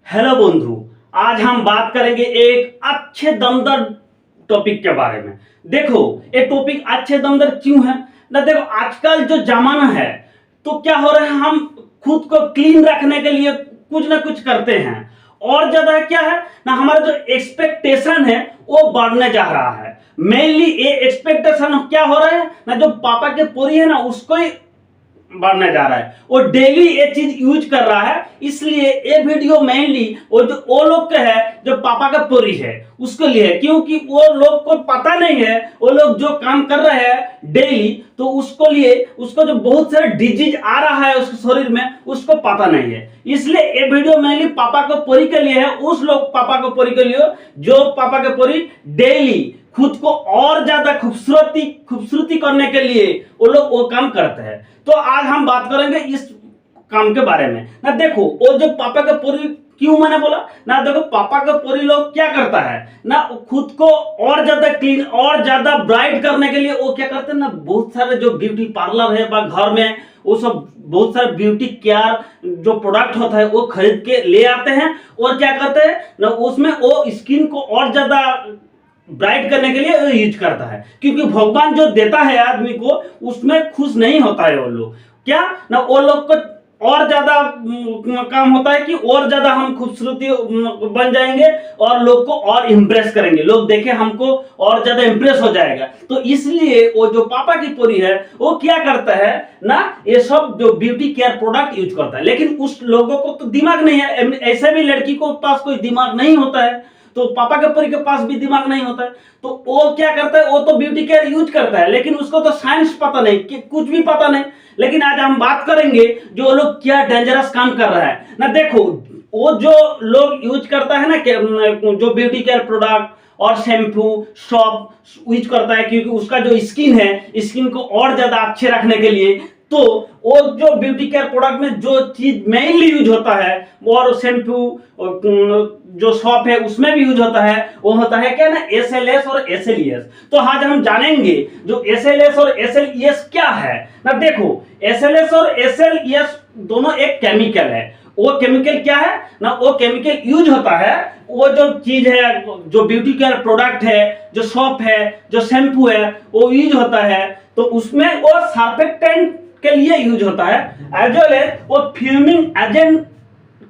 Hello बंधु, आज हम बात करेंगे एक अच्छे दमदार टॉपिक के बारे में। देखो, ये टॉपिक अच्छे दमदार क्यों है ना। देखो, आजकल जो जमाना है तो क्या हो रहा है, हम खुद को क्लीन रखने के लिए कुछ ना कुछ करते हैं। और ज्यादा क्या है ना, हमारा जो एक्सपेक्टेशन है वो बढ़ने जा रहा है। मेनली ये एक्सपेक्टेशन क्या हो रहा है ना, जो पापा के पोरी है ना उसको ही बढ़ने जा रहा है। वो डेली ये चीज यूज कर रहा है, इसलिए ये वीडियो मेनली वो लोग के है जो पापा का पोरी है उसके लिए है। क्योंकि वो लोग को पता नहीं है, वो लोग जो काम कर रहे हैं डेली, तो उसको लिए उसको जो बहुत सारे डिजीज आ रहा है उसके शरीर में, उसको पता नहीं है। इसलिए ये वीडियो मेनली पापा को पोरी के लिए है, उस लोग पापा को पोरी के लिए जो पापा के पोरी डेली खुद को और ज्यादा खूबसूरती करने के लिए वो लोग वो काम करते हैं। तो आज हम बात करेंगे इस काम के बारे में ना। देखो, वो जो पापा का पोरी क्यों मैंने बोला ना, देखो पापा का पोरी लोग क्या करता है ना, खुद को और ज्यादा क्लीन और ज्यादा ब्राइट करने के लिए वो क्या करते हैं ना, बहुत सारे जो ब्यूटी पार्लर है बा घर में वो सब बहुत सारे ब्यूटी केयर जो प्रोडक्ट होता है वो खरीद के ले आते हैं। और क्या करते हैं ना, उसमें वो स्किन को और ज्यादा ब्राइट करने के लिए यूज करता है। क्योंकि भगवान जो देता है आदमी को उसमें खुश नहीं होता है वो लोग। क्या ना, वो लोग को और ज्यादा काम होता है कि और ज्यादा हम खूबसूरती बन जाएंगे और लोग को और इम्प्रेस करेंगे, लोग देखे हमको और ज्यादा इम्प्रेस हो जाएगा। तो इसलिए वो जो पापा की पोरी है वो क्या करता है ना, ये सब जो ब्यूटी केयर प्रोडक्ट यूज करता है। लेकिन उस लोगों को तो दिमाग नहीं है, ऐसे भी लड़की को पास कोई दिमाग नहीं होता है, तो पापा के पोरी के पास भी दिमाग नहीं होता है, तो वो क्या करता है, वो तो ब्यूटी केयर यूज करता है लेकिन उसको तो साइंस पता नहीं, कि कुछ भी पता नहीं। लेकिन आज हम बात करेंगे जो लोग क्या डेंजरस काम कर रहा है ना। देखो, वो जो लोग यूज करता है ना जो ब्यूटी केयर प्रोडक्ट और शैम्पू सॉप यूज करता है, क्योंकि उसका जो स्किन है स्किन को और ज्यादा अच्छे रखने के लिए, तो वो जो ब्यूटी केयर प्रोडक्ट में जो चीज मेनली यूज होता है और शैम्पू जो सॉप है उसमें भी यूज होता है, वो होता है क्या ना, SLS और SLES। तो आज हम जानेंगे जो SLS और SLES क्या है ना। देखो, SLS और SLES दोनों एक केमिकल है। वो केमिकल क्या है ना, वो केमिकल यूज होता है, वो जो चीज है जो ब्यूटी केयर प्रोडक्ट है, जो सॉप है, जो शैम्पू है, वो यूज होता है। तो उसमें वो सर्फेक्टेंट के लिए यूज होता है, एज वेल एज वो फ्यूमिंग एजेंट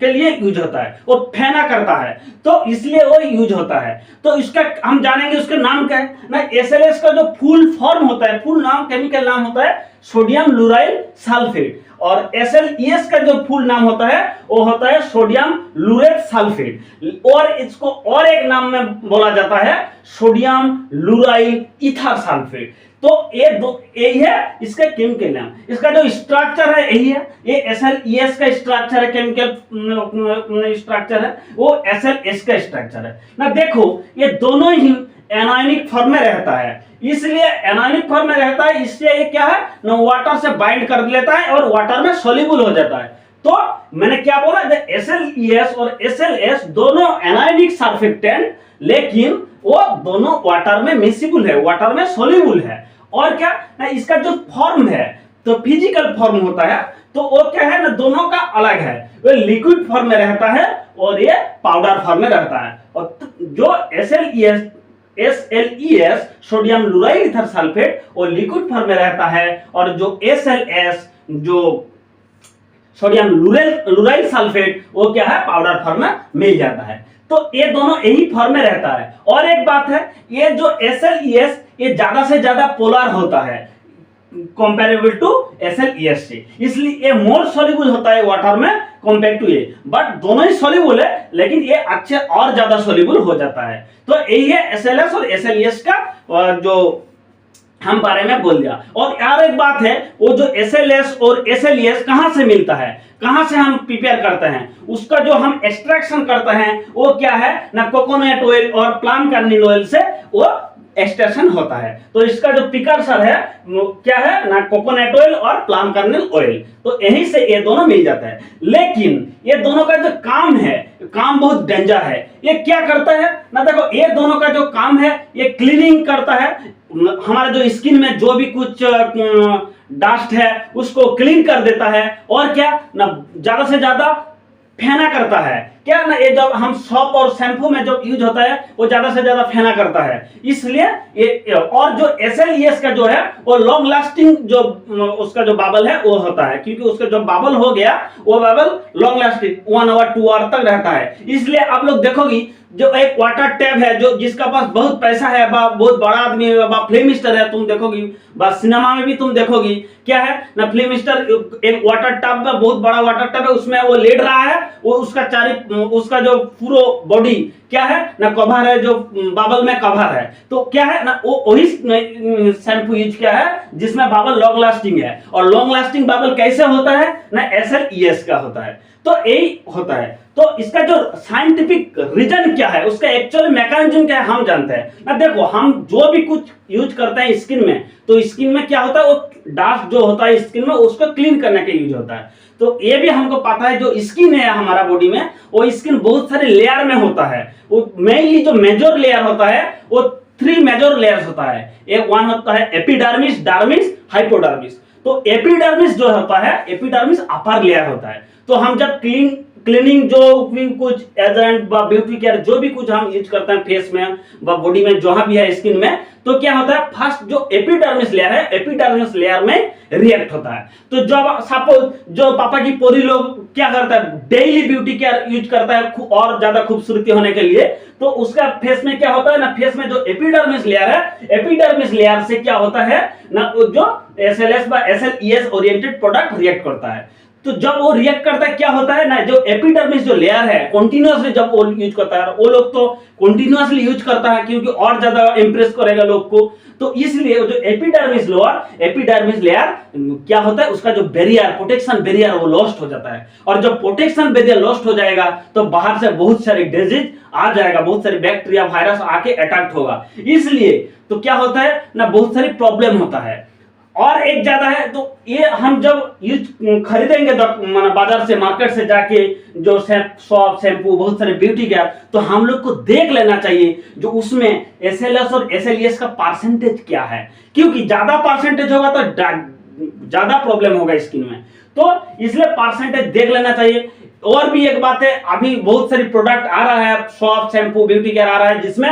के लिए यूज होता है, वो फेना करता है, तो इसलिए वो यूज होता है। तो इसका हम जानेंगे उसका नाम क्या है ना। SLS का जो फुल फॉर्म होता है, फुल नाम केमिकल नाम होता है सोडियम लुराइल सल्फेट, और SLES का जो फुल नाम होता है वो होता है सोडियम लुरेट सल्फेट, और इसको और एक नाम में बोला जाता है सोडियम लुराइल ईथर सल्फेट। तो ये दो यही है इसका केमिकल नाम। इसका जो स्ट्रक्चर है यही है, ये SLES का स्ट्रक्चर है, केमिकल स्ट्रक्चर है, वो SLS का स्ट्रक्चर है ना। देखो, ये दोनों ही एनायनिक फॉर्म में रहता है, इसलिए एनायनिक फॉर्म में रहता है, इसलिए ये क्या है ना, वाटर से बाइंड कर लेता है और वाटर में सोल्यूबल हो जाता है। तो मैंने क्या बोला, SLES और SLS दोनों एनायनिक सर्फेक्टेंट, लेकिन वो दोनों वाटर में मिसिबल है, वाटर में सोल्यूबल है। और क्या ना, इसका जो फॉर्म है तो फिजिकल फॉर्म होता है, तो वो क्या है ना, दोनों का अलग है। वो लिक्विड फॉर्म में रहता है और ये पाउडर फॉर्म में रहता है। और जो SLES सोडियम लुराइल ईथर सल्फेट वो लिक्विड फॉर्म में रहता है, और जो SLS जो सोडियम लुराइल सल्फेट वो क्या है, पाउडर फॉर्म में मिल जाता है। तो ये दोनों यही फॉर्म में रहता है। और एक बात है, ये जो SLES ये ज्यादा से ज्यादा पोलर होता है कंपेरेबल टू SLES से, इसलिए ये मोर सोल्यूबल होता है वाटर में कंपेयर टू ये। बट दोनों ही सोल्यूबल है, लेकिन ये अच्छे और ज्यादा सोल्यूबल हो जाता है। तो यही है SLS और SLES का जो हम बारे में बोल दिया। और यार एक बात है, वो जो SLS और SLES कहां से मिलता है, कहां से हम प्रिपेयर करते हैं, उसका जो हम एक्सट्रैक्शन करते हैं वो क्या है ना, कोकोनट ऑयल और प्लाम कर्नेल ऑयल से वो एक्सट्रैक्शन होता है। तो इसका जो प्रिकर्सर है वो क्या है ना, कोकोनट ऑयल और प्लाम कर्नेल ऑयल, तो यहीं से ये दोनों मिल जाता है। लेकिन ये दोनों का जो काम है, काम बहुत डेंजर है। ये क्या करता है ना, देखो ये दोनों का जो काम है ये क्लीनिंग करता है, हमारा जो स्किन में जो भी कुछ डस्ट है उसको क्लीन कर देता है। और क्या ना, ज्यादा से ज्यादा फेना करता है, क्या ना, ये जब हम सॉप और शैम्पू में जब यूज होता है वो ज्यादा से ज्यादा फेना करता है, इसलिए ये। और जो SLES का जो है वो लॉन्ग लास्टिंग जो उसका जो बाबल है वो होता है, क्योंकि उसका जो बाबल हो गया वो बाबल लॉन्ग लास्टिंग 1 आवर 2 आवर तक रहता है। इसलिए आप लोग देखोगी जो एक वाटर टैप है, जो जिसका पास बहुत पैसा है, बहुत बड़ा आदमी है, फिल्म स्टार है, तुम देखोगी सिनेमा में भी तुम देखोगी क्या है ना, फिल्म स्टार एक वाटर टैप में, बहुत बड़ा वाटर टैप है, उसमें वो लेट रहा है, वो उसका जो पूरा बॉडी क्या है ना कवर है, जो बाबल में कवर है, तो क्या है ना वो वही शैम्पू यूज किया है जिसमें बाबल लॉन्ग लास्टिंग है। और लॉन्ग लास्टिंग बाबल कैसे होता है ना, SLES का होता है। तो यही होता है। तो इसका जो साइंटिफिक रीजन क्या है, उसका एक्चुअल मैकेनिज्म क्या है हम जानते हैं ना। देखो, हम जो भी कुछ यूज करते हैं स्किन में, तो स्किन में क्या होता है, वो डास्ट जो होता है स्किन में उसको क्लीन करने के यूज होता है। तो ये भी हमको पता है, जो स्किन है हमारा बॉडी में, वो स्किन बहुत सारे लेयर में होता है। वो मेनली जो मेजर लेयर होता है वो 3 मेजर लेयर्स होता है। एक वन होता है एपिडर्मिस, डर्मिस, हाइपोडर्मिस। तो एपिडर्मिस जो होता है, एपिडर्मिस अपर लेयर होता है। तो हम जब क्लीनिंग जो भी कुछ एजेंट ब्यूटी केयर जो भी कुछ हम यूज करते हैं फेस में बॉडी में जहां भी है स्किन में, तो क्या होता है, फर्स्ट जो एपिडर्मिस लेयर है, एपिडर्मिस लेयर में रिएक्ट होता है। तो जब सपोज जो पापा की पोरी लोग क्या करता है, डेली ब्यूटी केयर यूज करता है और ज्यादा खूबसूरती होने के लिए, तो उसका फेस में क्या होता है ना, फेस में जो एपिडर्मिस लेयर है, एपिडर्मिस लेयर से क्या होता है ना, जो SLS व SLES ओरिएंटेड प्रोडक्ट रिएक्ट करता है। तो जब वो रिएक्ट करता है क्या होता है ना, जो एपिडर्मिस जो लेयर है कंटिन्यूअसली जब वो यूज करता है, वो लोग तो कंटिन्यूअसली यूज करता है क्योंकि और ज्यादा इंप्रेस करेगा लोग को, तो इसलिए जो एपिडर्मिस लेयर क्या होता है, उसका जो बैरियर, प्रोटेक्शन बैरियर वो लॉस्ट हो जाता है। और जब प्रोटेक्शन बैरियर लॉस्ट हो जाएगा तो बाहर से बहुत सारी डिजीज आ जाएगा, बहुत सारी बैक्टीरिया वायरस आके अटैक होगा। इसलिए तो क्या होता है ना, बहुत सारी प्रॉब्लम होता है। और एक ज्यादा है, तो ये हम जब यूज खरीदेंगे बाजार से, मार्केट से जाके, जो सॉप, शैम्पू, बहुत सारे ब्यूटी केयर, तो हम लोग को देख लेना चाहिए जो उसमें SLS और SLES का परसेंटेज क्या है, क्योंकि ज्यादा परसेंटेज होगा तो ज्यादा प्रॉब्लम होगा स्किन में। तो इसलिए परसेंटेज देख लेना चाहिए। और भी एक बात है, अभी बहुत सारी प्रोडक्ट आ रहा है, सॉप, शैम्पू, ब्यूटी केयर आ रहा है जिसमें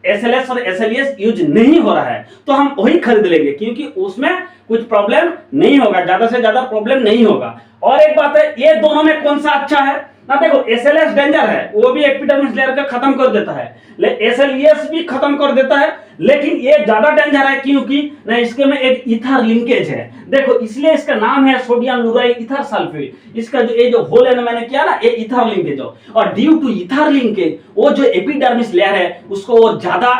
SLS और SLES यूज नहीं हो रहा है, तो हम वही खरीद लेंगे क्योंकि उसमें कुछ प्रॉब्लम नहीं होगा, ज्यादा से ज्यादा प्रॉब्लम नहीं होगा। और एक बात है, ये दोनों में कौन सा अच्छा है ना, देखो SLS डेंजर है, वो भी एपिडर्मिस लेयर का खत्म कर देता है, SLES भी खत्म कर देता है, लेकिन ये ज्यादा डेंजर है क्योंकि ना इसके में एक ईथर लिंकेज है। देखो, इसलिए इसका नाम है सोडियम क्लोराइड ईथर सल्फेट। इसका जो ये जो होल है ना मैंने किया ना, ये ईथर लिंकेज हो, और ड्यू टू ईथर लिंकेज वो जो एपिडर्मिस लेयर है उसको वो ज्यादा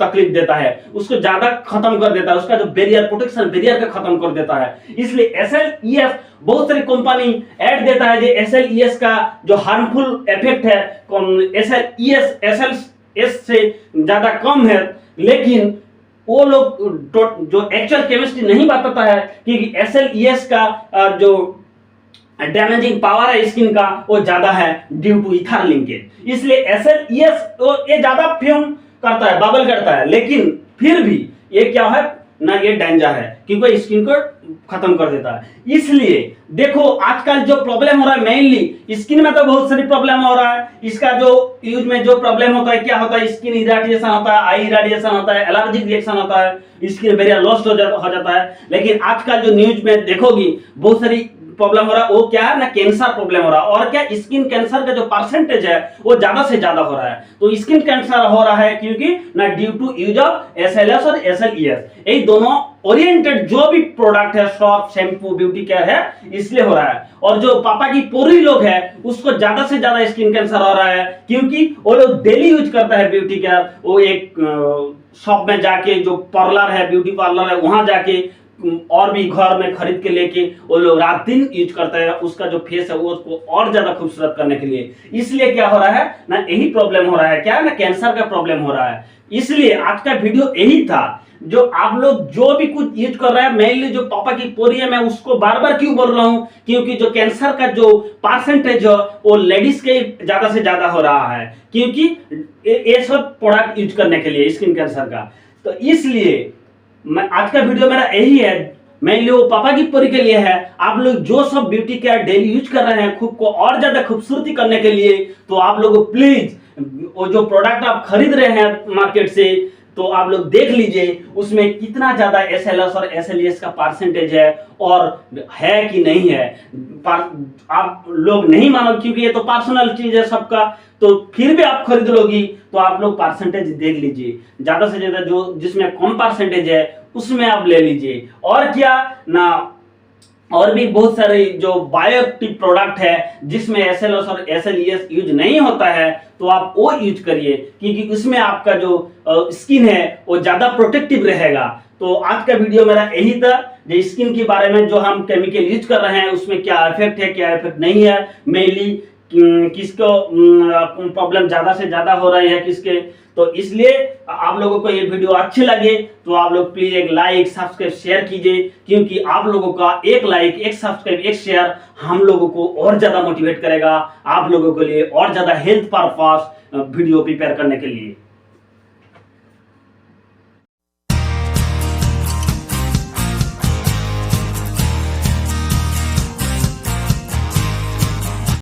तकलीफ देता है, उसको ज्यादा खत्म कर देता है, उसका जो बैरियर, प्रोटेक्शन बैरियर का खत्म कर देता है। इसलिए SLES बहुत सारी कंपनी ऐड देता है जो SLES का जो हार्मफुल इफेक्ट है SLES से ज्यादा कम है, लेकिन वो लोग जो एक्चुअल केमिस्ट्री नहीं बताता है कि SLES का जो डैमेजिंग पावर है स्किन का वो ज्यादा है ड्यू टू ईथर लिंकेज। इसलिए SLES ये ज्यादा फ्यूम करता है, बबल करता है, लेकिन फिर भी ये क्या है ना, ये डेंजर है क्योंकि स्किन को खत्म कर देता है। इसलिए देखो, आजकल जो प्रॉब्लम हो रहा है मेनली स्किन में, तो बहुत सारी प्रॉब्लम हो रहा है। इसका जो यूज में जो प्रॉब्लम होता है, क्या होता है, स्किन इरिटेशन होता है, आई इरिटेशन होता है, एलर्जिक रिएक्शन होता है, स्किन बैरियर लॉस्ट हो जाता है। लेकिन आजकल जो न्यूज में देखोगी बहुत सारी प्रॉब्लम हो रहा है, वो क्या है ना, कैंसर प्रॉब्लम हो रहा है। और क्या, स्किन कैंसर का जो परसेंटेज है वो ज्यादा से ज्यादा हो रहा है। तो स्किन कैंसर हो रहा है क्योंकि ना due to use of SLS और SLES, ये दोनों ओरिएंटेड जो भी प्रोडक्ट है, सॉप, शैम्पू, ब्यूटी केयर है, इसलिए हो रहा है। और जो पापा की पोरी लोग है उसको ज्यादा से ज्यादा स्किन कैंसर हो रहा है क्योंकि वो लोग डेली यूज करता है ब्यूटी केयर। वो एक शॉप में जाके, जो पार्लर है, ब्यूटी पार्लर है, वहां जाके और भी घर में खरीद के लेके वो लोग रात दिन यूज करता है, उसका जो फेस है वो उसको और ज्यादा खूबसूरत करने के लिए। इसलिए क्या हो रहा है ना, यही प्रॉब्लम हो रहा है, क्या है ना, कैंसर का प्रॉब्लम हो रहा है। इसलिए आज का वीडियो यही था, जो आप लोग जो भी कुछ यूज कर रहे हैं, मेनली जो पापा की पोरी है, मैं उसको बार बार क्यों बोल रहा हूं, क्योंकि जो कैंसर का जो परसेंटेज है वो लेडीज के ज्यादा से ज्यादा हो रहा है, क्योंकि ये सब प्रोडक्ट यूज करने के लिए स्किन कैंसर का। तो इसलिए मैं आज का वीडियो मेरा यही है, मेनली वो पापा की परी के लिए है। आप लोग जो सब ब्यूटी केयर डेली यूज कर रहे हैं खुद को और ज्यादा खूबसूरती करने के लिए, तो आप लोग प्लीज वो जो प्रोडक्ट आप खरीद रहे हैं मार्केट से, तो आप लोग देख लीजिए उसमें कितना ज्यादा SLS और SLES का परसेंटेज है और है कि नहीं है। आप लोग नहीं मानो क्योंकि ये तो पर्सनल चीज है सबका, तो फिर भी आप खरीद लोगी तो आप लोग परसेंटेज देख लीजिए, ज्यादा से ज्यादा जो जिसमें कम परसेंटेज है उसमें आप ले लीजिए। और क्या ना, और भी बहुत सारे जो बायोएक्टिव प्रोडक्ट है जिसमें SLS और SLES यूज नहीं होता है, तो आप वो यूज करिए क्योंकि उसमें आपका जो स्किन है वो ज्यादा प्रोटेक्टिव रहेगा। तो आज का वीडियो मेरा यही था, जो स्किन के बारे में जो हम केमिकल यूज कर रहे हैं उसमें क्या इफेक्ट है क्या इफेक्ट नहीं है, मेनली किसको प्रॉब्लम ज्यादा से ज्यादा हो रही है किसके। तो इसलिए आप लोगों को ये वीडियो अच्छे लगे तो आप लोग प्लीज एक लाइक सब्सक्राइब शेयर कीजिए, क्योंकि आप लोगों का एक लाइक एक सब्सक्राइब एक शेयर हम लोगों को और ज्यादा मोटिवेट करेगा, आप लोगों के लिए और ज्यादा हेल्थ पर्पस वीडियो प्रिपेयर करने के लिए।